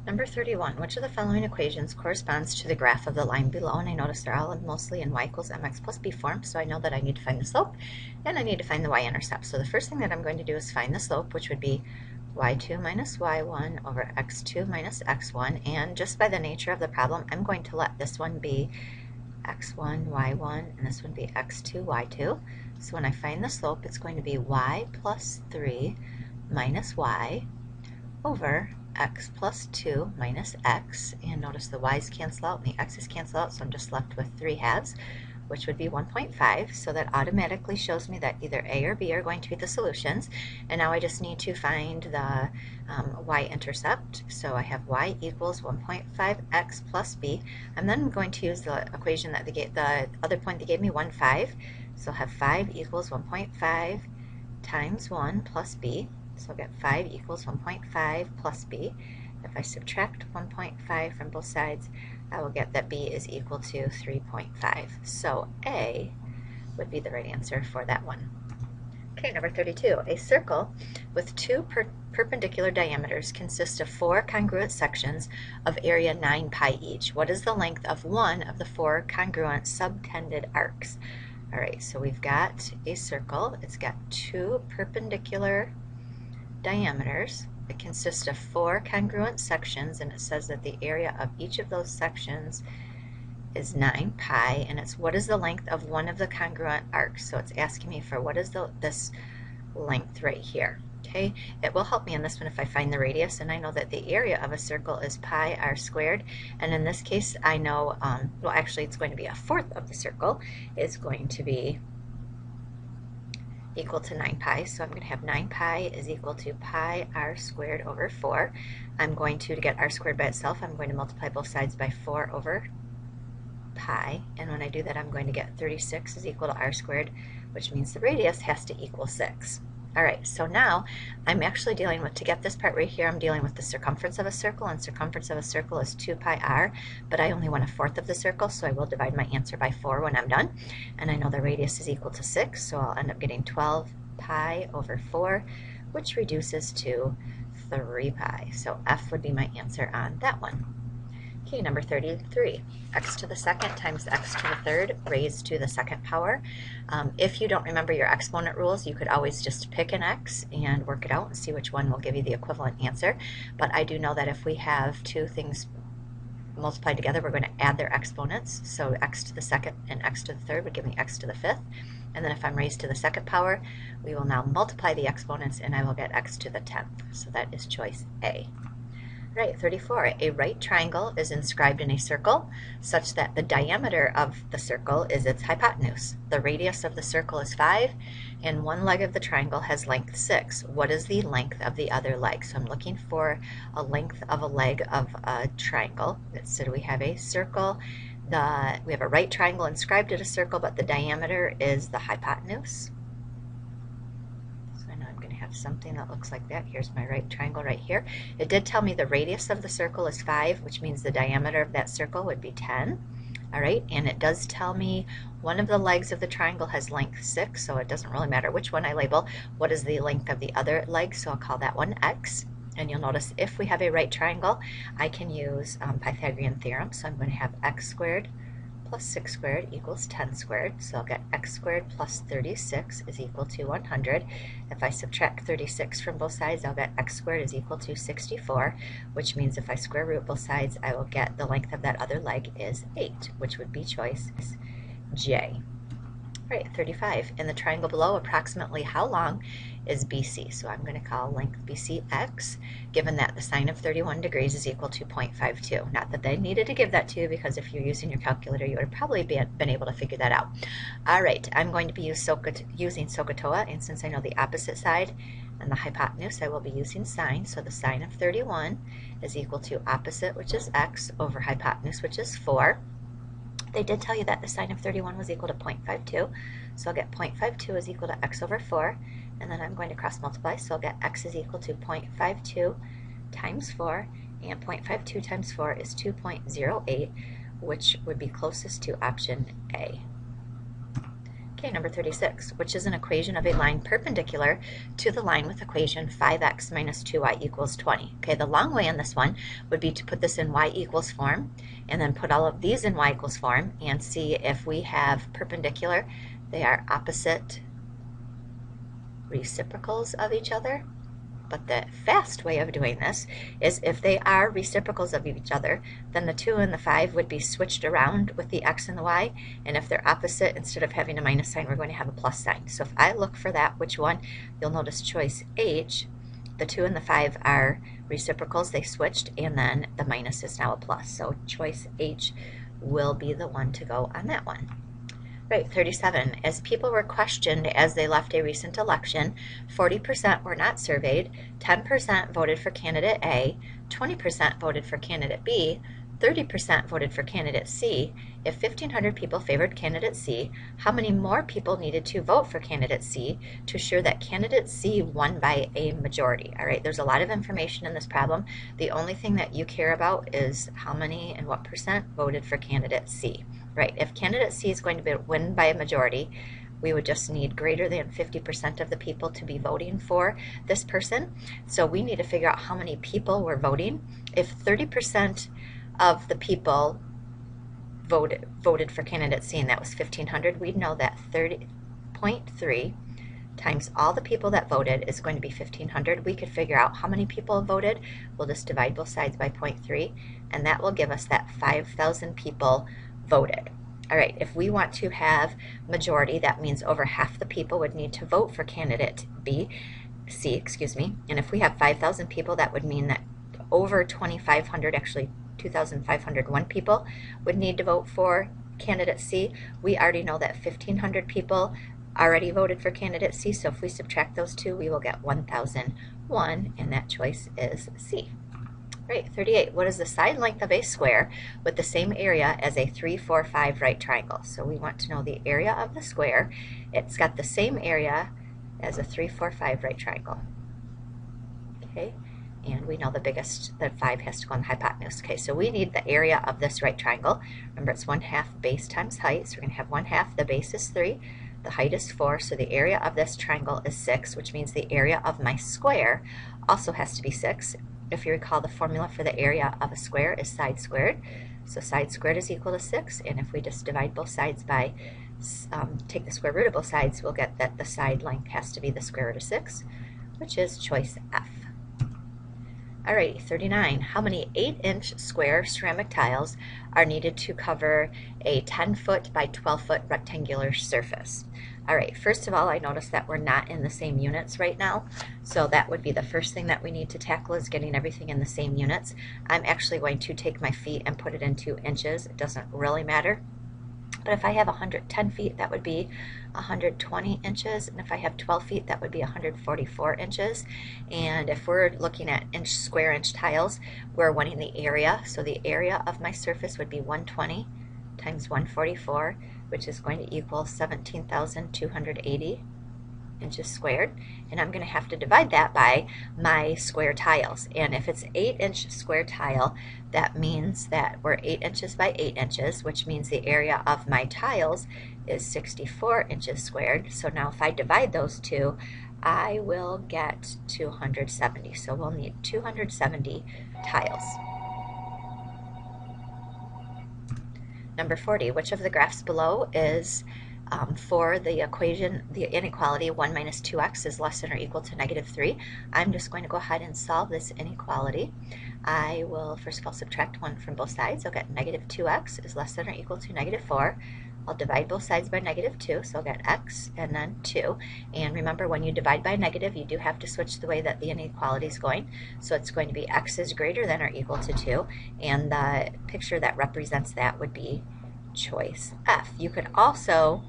Number 31, which of the following equations corresponds to the graph of the line below? And I notice they're all mostly in y equals mx plus b form, so I know that I need to find the slope and I need to find the y-intercept. So the first thing that I'm going to do is find the slope, which would be y2 minus y1 over x2 minus x1, and just by the nature of the problem, I'm going to let this one be x1, y1, and this one be x2, y2. So when I find the slope, it's going to be y plus 3 minus y over x plus 2 minus x, and notice the y's cancel out and the x's cancel out, so I'm just left with 3 halves, which would be 1.5, so that automatically shows me that either A or B are going to be the solutions, and now I just need to find the y-intercept, so I have y equals 1.5x plus b. I'm then going to use the equation that they gave, the other point they gave me, 1, 5, so I'll have 5 equals 1.5 times 1 plus b. So I'll get 5 equals 1.5 plus b. If I subtract 1.5 from both sides, I will get that b is equal to 3.5. So A would be the right answer for that one. Okay, number 32. A circle with two perpendicular diameters consists of 4 congruent sections of area 9 pi each. What is the length of one of the 4 congruent subtended arcs? All right, so we've got a circle. It's got 2 perpendicular diameters. It consists of 4 congruent sections, and it says that the area of each of those sections is 9 pi, and it's what is the length of one of the congruent arcs. So it's asking me for what is this length right here. Okay, it will help me in this one if I find the radius, and I know that the area of a circle is pi r squared, and in this case I know, well actually it's going to be a fourth of the circle is going to be equal to 9 pi, so I'm going to have 9 pi is equal to pi r squared over 4. I'm going to get r squared by itself, I'm going to multiply both sides by 4 over pi, and when I do that I'm going to get 36 is equal to r squared, which means the radius has to equal 6. Alright, so now I'm actually dealing with, to get this part right here, I'm dealing with the circumference of a circle, and circumference of a circle is 2 pi r, but I only want a fourth of the circle, so I will divide my answer by 4 when I'm done. And I know the radius is equal to 6, so I'll end up getting 12 pi over 4, which reduces to 3 pi. So F would be my answer on that one. Okay, number 33, x to the second times x to the third raised to the second power. If you don't remember your exponent rules, you could always just pick an x and work it out and see which one will give you the equivalent answer. But I do know that if we have two things multiplied together, we're going to add their exponents. So x to the second and x to the third would give me x to the fifth. And then if I'm raised to the second power, we will now multiply the exponents and I will get x to the 10th. So that is choice A. Right, 34. A right triangle is inscribed in a circle such that the diameter of the circle is its hypotenuse. The radius of the circle is 5, and one leg of the triangle has length 6. What is the length of the other leg? So I'm looking for a length of a leg of a triangle. So we have a circle. We have a right triangle inscribed in a circle, but the diameter is the hypotenuse. Something that looks like that. Here's my right triangle right here. It did tell me the radius of the circle is 5, which means the diameter of that circle would be 10. All right, and it does tell me one of the legs of the triangle has length 6, so it doesn't really matter which one I label. What is the length of the other leg? So I'll call that one x. And you'll notice if we have a right triangle, I can use Pythagorean theorem. So I'm going to have x squared plus 6 squared equals 10 squared. So I'll get x squared plus 36 is equal to 100. If I subtract 36 from both sides, I'll get x squared is equal to 64, which means if I square root both sides, I will get the length of that other leg is 8, which would be choice J. All right, 35. In the triangle below, approximately how long is BC? So I'm going to call length BC x, given that the sine of 31 degrees is equal to 0.52. Not that they needed to give that to you, because if you're using your calculator, you would have probably been able to figure that out. All right, I'm going to be using SOHCAHTOA, and since I know the opposite side and the hypotenuse, I will be using sine. So the sine of 31 is equal to opposite, which is x, over hypotenuse, which is 4. They did tell you that the sine of 31 was equal to 0.52, so I'll get 0.52 is equal to x over 4, and then I'm going to cross multiply, so I'll get x is equal to 0.52 times 4, and 0.52 times 4 is 2.08, which would be closest to option A. Okay, number 36, which is an equation of a line perpendicular to the line with equation 5x minus 2y equals 20. Okay, the long way on this one would be to put this in y equals form and then put all of these in y equals form and see if we have perpendicular. They are opposite reciprocals of each other. But the fast way of doing this is if they are reciprocals of each other, then the 2 and the 5 would be switched around with the x and the y, and if they're opposite, instead of having a minus sign, we're going to have a plus sign. So if I look for that, which one, you'll notice choice H, the 2 and the 5 are reciprocals, they switched, and then the minus is now a plus. So choice H will be the one to go on that one. Right, 37. As people were questioned as they left a recent election, 40% were not surveyed, 10% voted for candidate A, 20% voted for candidate B, 30% voted for candidate C. If 1,500 people favored candidate C, how many more people needed to vote for candidate C to assure that candidate C won by a majority? All right, there's a lot of information in this problem. The only thing that you care about is how many and what percent voted for candidate C. Right, if candidate C is going to win by a majority, we would just need greater than 50% of the people to be voting for this person. So we need to figure out how many people were voting. If 30% of the people voted for candidate C, and that was 1,500, we'd know that 30.3 times all the people that voted is going to be 1,500. We could figure out how many people voted. We'll just divide both sides by 0.3, and that will give us that 5,000 people voted. All right, if we want to have majority, that means over half the people would need to vote for candidate C, and if we have 5,000 people, that would mean that over 2,500, actually 2,501 people would need to vote for candidate C. We already know that 1,500 people already voted for candidate C, so if we subtract those two, we will get 1,001, and that choice is C. Right, 38. What is the side length of a square with the same area as a 3, 4, 5 right triangle? So we want to know the area of the square. It's got the same area as a 3, 4, 5 right triangle. Okay, and we know the 5 has to go on the hypotenuse. Okay, so we need the area of this right triangle. Remember, it's 1/2 base times height, so we're going to have 1/2. The base is 3, the height is 4, so the area of this triangle is 6, which means the area of my square also has to be 6. If you recall, the formula for the area of a square is side squared. So side squared is equal to 6, and if we just divide both sides by, take the square root of both sides, we'll get that the side length has to be the square root of 6, which is choice F. Alrighty, 39. How many 8-inch square ceramic tiles are needed to cover a 10-foot by 12-foot rectangular surface? Alright, first of all, I noticed that we're not in the same units right now, so that would be the first thing that we need to tackle, is getting everything in the same units. I'm actually going to take my feet and put it into inches. It doesn't really matter. But if I have 110 feet, that would be 120 inches. And if I have 12 feet, that would be 144 inches. And if we're looking at square inch tiles, we're wanting the area. So the area of my surface would be 120 times 144, which is going to equal 17,280 inches squared. And I'm going to have to divide that by my square tiles. And if it's 8-inch square tile, that means that we're 8 inches by 8 inches, which means the area of my tiles is 64 inches squared. So now if I divide those two, I will get 270. So we'll need 270 tiles. Number 40, which of the graphs below is for the equation, the inequality 1 minus 2x is less than or equal to -3. I'm just going to go ahead and solve this inequality. I will first of all subtract 1 from both sides. I'll get -2x is less than or equal to -4. I'll divide both sides by -2, so I'll get x and then 2. And remember, when you divide by negative, you do have to switch the way that the inequality is going. So it's going to be x is greater than or equal to 2, and the picture that represents that would be choice F. You could also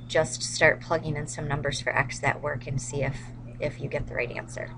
just start plugging in some numbers for x that work and see if you get the right answer.